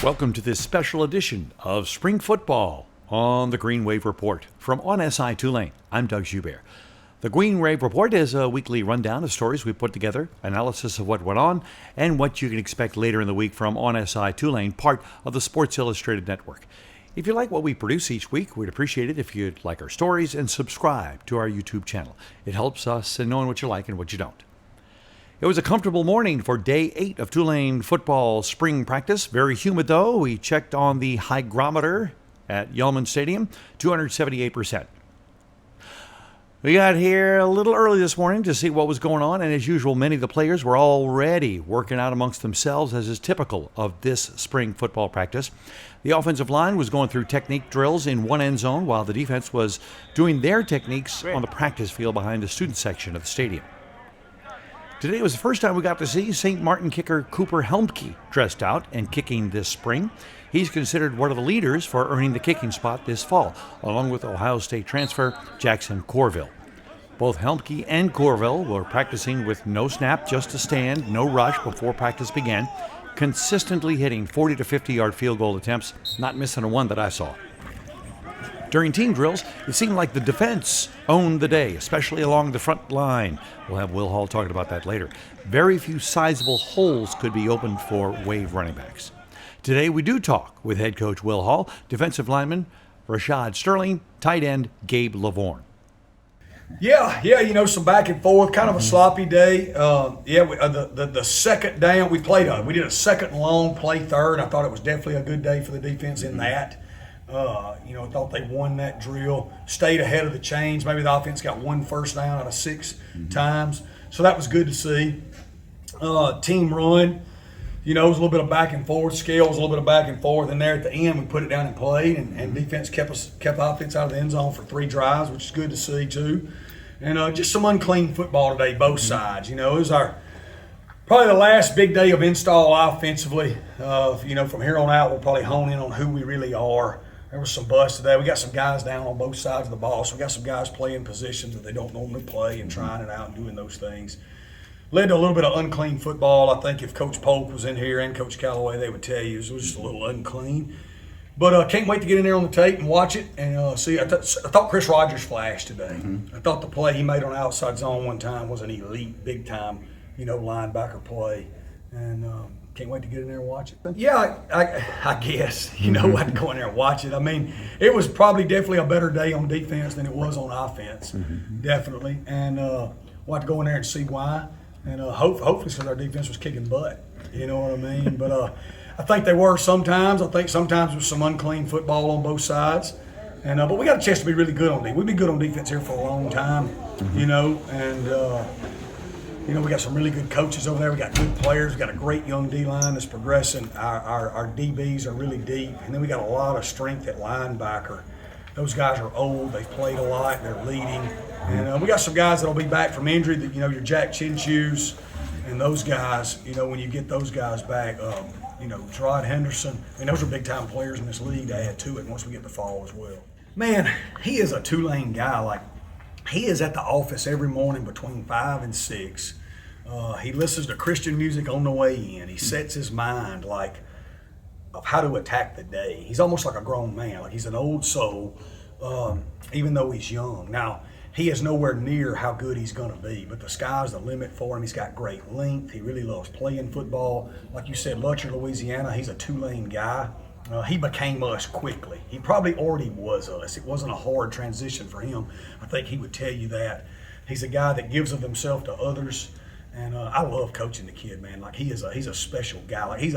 Welcome to this special edition of Spring Football on the Green Wave Report from On SI Tulane. I'm Doug Joubert. The Green Wave Report is a weekly rundown of stories we put together, analysis of what went on, and what you can expect later in the week from On SI Tulane, part of the Sports Illustrated Network. If you like what we produce each week, we'd appreciate it if you'd like our stories and subscribe to our YouTube channel. It helps us in knowing what you like and what you don't. It was a comfortable morning for day 8 of Tulane football spring practice. Very humid, though. We checked on the hygrometer at Yulman Stadium, 278%. We got here a little early this morning to see what was going on, and as usual, many of the players were already working out amongst themselves, as is typical of this spring football practice. The offensive line was going through technique drills in one end zone, while the defense was doing their techniques on the practice field behind the student section of the stadium. Today was the first time we got to see St. Martin kicker Cooper Helmke dressed out and kicking this spring. He's considered one of the leaders for earning the kicking spot this fall, along with Ohio State transfer Jackson Corville. Both Helmke and Corville were practicing with no snap, just a stand, no rush before practice began, consistently hitting 40 to 50-yard field goal attempts, not missing a one that I saw. During team drills, it seemed like the defense owned the day, especially along the front line. We'll have Will Hall talking about that later. Very few sizable holes could be opened for Wave running backs. Today we do talk with head coach Will Hall, defensive lineman Reshad Sterling, tight end Gabe Lovorn. Yeah, some back and forth, kind of a sloppy day. The second down we played, we did a second and long, play third. I thought it was definitely a good day for the defense in that. I thought they won that drill, stayed ahead of the chains. Maybe the offense got one first down out of 6 times. So that was good to see. Team run, it was a little bit of back and forth. Scale was a little bit of back and forth. And there at the end, we put it down and played. And defense kept offense out of the end zone for 3 drives, which is good to see too. And just some unclean football today, both sides. It was probably the last big day of install offensively. From here on out, we'll probably hone in on who we really are. There was some busts today. We got some guys down on both sides of the ball, so we got some guys playing positions that they don't normally play and trying it out and doing those things. Led to a little bit of unclean football. I think if Coach Polk was in here and Coach Callaway, they would tell you it was just a little unclean. But can't wait to get in there on the tape and watch it and see. I thought Chris Rogers flashed today. I thought the play he made on the outside zone one time was an elite, big-time, linebacker play. And can't wait to get in there and watch it. Yeah, I guess, I'd go in there and watch it. I mean, it was definitely a better day on defense than it was on offense, definitely. And we'll have to go in there and see why. And hopefully because our defense was kicking butt, you know what I mean? But I think they were sometimes. I think sometimes there was some unclean football on both sides. And but we got a chance to be really good on defense. We've been good on defense here for a long time, and we got some really good coaches over there. We got good players. We got a great young D-line that's progressing. Our DBs are really deep. And then we got a lot of strength at linebacker. Those guys are old. They've played a lot. They're leading. And we got some guys that will be back from injury, that your Jack Chinchus and those guys, when you get those guys back, Gerard Henderson. I mean, those are big-time players in this league to add to it once we get to fall as well. Man, he is a Tulane guy. He is at the office every morning between 5 and 6. He listens to Christian music on the way in. He sets his mind of how to attack the day. He's almost like a grown man. He's an old soul, even though he's young. Now, he is nowhere near how good he's going to be, but the sky's the limit for him. He's got great length. He really loves playing football. Like you said, Lutcher, Louisiana, he's a Tulane guy. He became us quickly. He probably already was us. It wasn't a hard transition for him. I think he would tell you that. He's a guy that gives of himself to others, and I love coaching the kid, man. He's a special guy. He's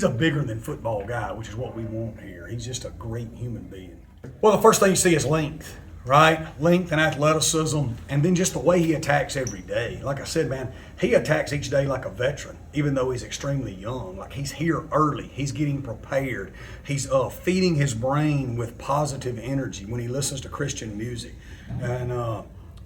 a bigger than football guy, which is what we want here. He's just a great human being. Well, the first thing you see is length, right? Length and athleticism, and then just the way he attacks every day. Like I said, man, he attacks each day like a veteran, even though he's extremely young. He's here early. He's getting prepared. He's feeding his brain with positive energy when he listens to Christian music. And,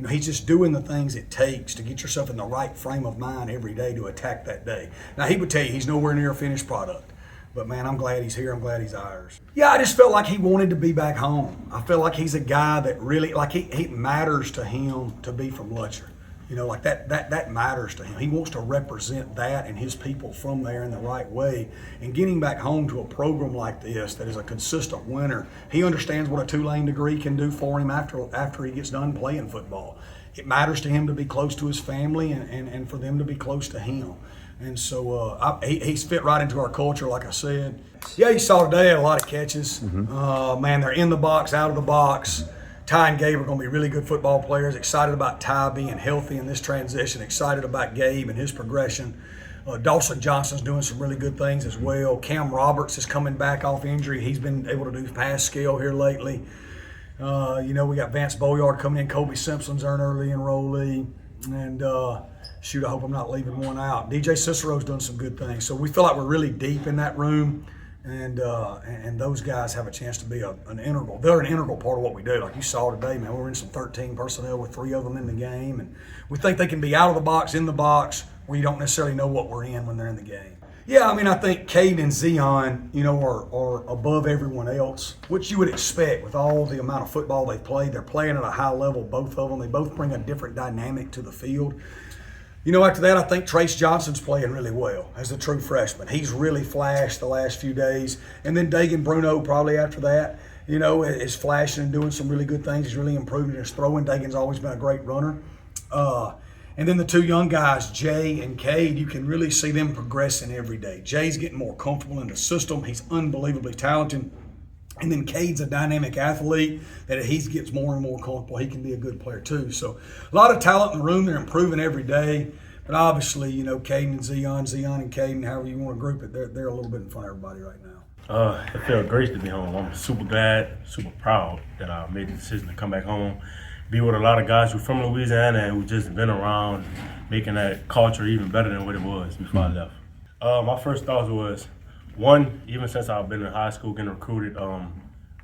he's just doing the things it takes to get yourself in the right frame of mind every day to attack that day. Now, he would tell you he's nowhere near a finished product. But, man, I'm glad he's here. I'm glad he's ours. Yeah, I just felt like he wanted to be back home. I feel like he's a guy that really, it matters to him to be from Lutcher. Like that matters to him. He wants to represent that and his people from there in the right way. And getting back home to a program like this that is a consistent winner, he understands what a Tulane degree can do for him after he gets done playing football. It matters to him to be close to his family and for them to be close to him. And so he's fit right into our culture, like I said. Yeah, you saw today, had a lot of catches. Man, they're in the box, out of the box. Ty and Gabe are going to be really good football players. Excited about Ty being healthy in this transition. Excited about Gabe and his progression. Dawson Johnson's doing some really good things as well. Cam Roberts is coming back off injury. He's been able to do pass skill here lately. We got Vance Boyard coming in. Kobe Simpson's an early enrollee. And I hope I'm not leaving one out. DJ Cicero's done some good things. So we feel like we're really deep in that room. And those guys have a chance to be an integral. They're an integral part of what we do. Like you saw today, man, we're in some 13 personnel with 3 of them in the game, and we think they can be out of the box, in the box, where you don't necessarily know what we're in when they're in the game. Yeah, I think Caden and Zion, are above everyone else, which you would expect with all the amount of football they've played. They're playing at a high level, both of them. They both bring a different dynamic to the field. After that, I think Trace Johnson's playing really well as a true freshman. He's really flashed the last few days. And then Dagan Bruno probably after that, is flashing and doing some really good things. He's really improving his throwing. Dagan's always been a great runner. And then the 2 young guys, Jay and Cade, you can really see them progressing every day. Jay's getting more comfortable in the system. He's unbelievably talented. And then Cade's a dynamic athlete that he gets more and more comfortable. He can be a good player too. So a lot of talent in the room. They're improving every day. But obviously, Caden and Zion and Caden, however you want to group it, they're a little bit in front of everybody right now. It felt great to be home. I'm super glad, super proud that I made the decision to come back home, be with a lot of guys who are from Louisiana and who just been around making that culture even better than what it was before I left. My first thoughts was, one, even since I've been in high school getting recruited,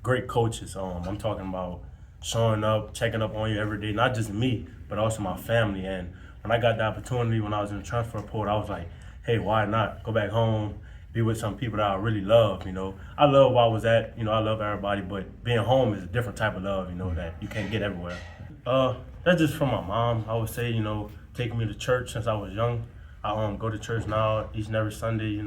great coaches. I'm talking about showing up, checking up on you every day, not just me, but also my family. And when I got the opportunity when I was in the transfer portal, I was like, hey, why not go back home, be with some people that I really love, I love where I was at, I love everybody, but being home is a different type of love, that you can't get everywhere. That's just from my mom, I would say, taking me to church since I was young. I go to church now each and every Sunday,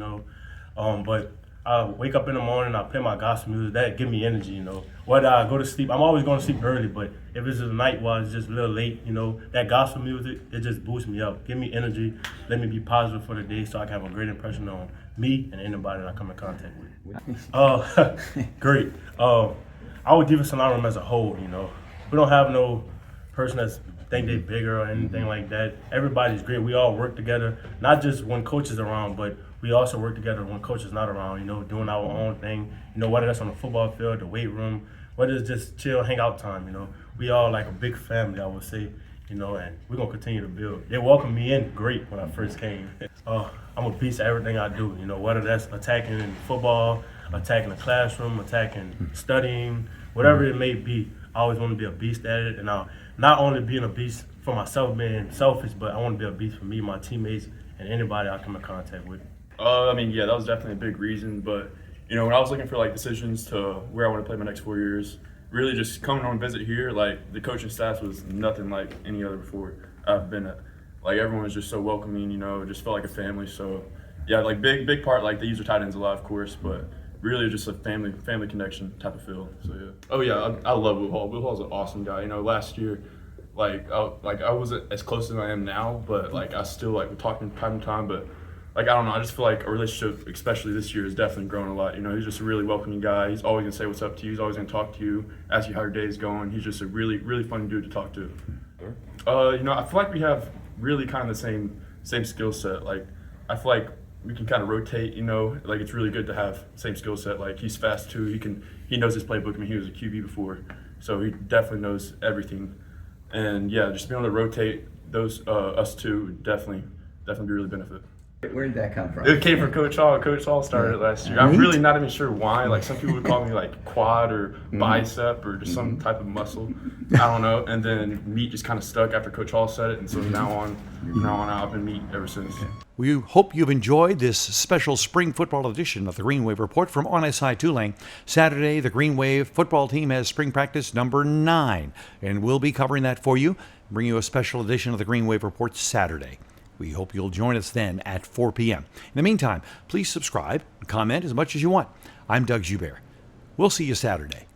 but I wake up in the morning, I play my gospel music, that give me energy, Whether I go to sleep, I'm always going to sleep early, but if it's a night while it's just a little late, that gospel music, it just boosts me up, give me energy, let me be positive for the day so I can have a great impression on me and anybody that I come in contact with. Great. I would give it scenario as a whole, We don't have no person that's think they're bigger or anything like that. Everybody's great. We all work together, not just when coach is around, but we also work together when coach is not around, doing our own thing, whether that's on the football field, the weight room, whether it's just chill, hang out time, We all like a big family, I would say, and we're going to continue to build. They welcomed me in great when I first came. I'm a beast at everything I do, whether that's attacking in football, attacking the classroom, attacking studying, whatever it may be. I always want to be a beast at it, and I'll not only being a beast for myself, being selfish, but I want to be a beast for me, my teammates, and anybody I come in contact with. That was definitely a big reason. But, when I was looking for, decisions to where I want to play my next 4 years, really just coming on visit here, the coaching staff was nothing like any other before I've been at. Everyone was just so welcoming, just felt like a family. So, yeah, big part, they use their tight ends a lot, of course, but really just a family connection type of feel. So, yeah. Oh, yeah, I love Will Hall. Will Hall's an awesome guy. Last year, I wasn't as close as I am now, but, I still, we talk from time to time, but I don't know, I just feel like a relationship, especially this year, has definitely grown a lot. He's just a really welcoming guy. He's always going to say what's up to you. He's always going to talk to you, ask you how your day is going. He's just a really, really fun dude to talk to. I feel like we have really kind of the same skill set. I feel like we can kind of rotate, it's really good to have same skill set. He's fast too. He knows his playbook. I mean, he was a QB before, so he definitely knows everything. And yeah, just being able to rotate those us two definitely be really benefit. Where did that come from? It came from Coach Hall. Coach Hall started it last year. I'm really not even sure why. Some people would call me quad or bicep or just some type of muscle. I don't know. And then meat just kind of stuck after Coach Hall said it, and so now on out, I've been meat ever since. We hope you've enjoyed this special spring football edition of the Green Wave Report from OnSI Tulane. Saturday, the Green Wave football team has spring practice number 9, and we'll be covering that for you. bring you a special edition of the Green Wave Report Saturday. We hope you'll join us then at 4 p.m. In the meantime, please subscribe and comment as much as you want. I'm Doug Joubert. We'll see you Saturday.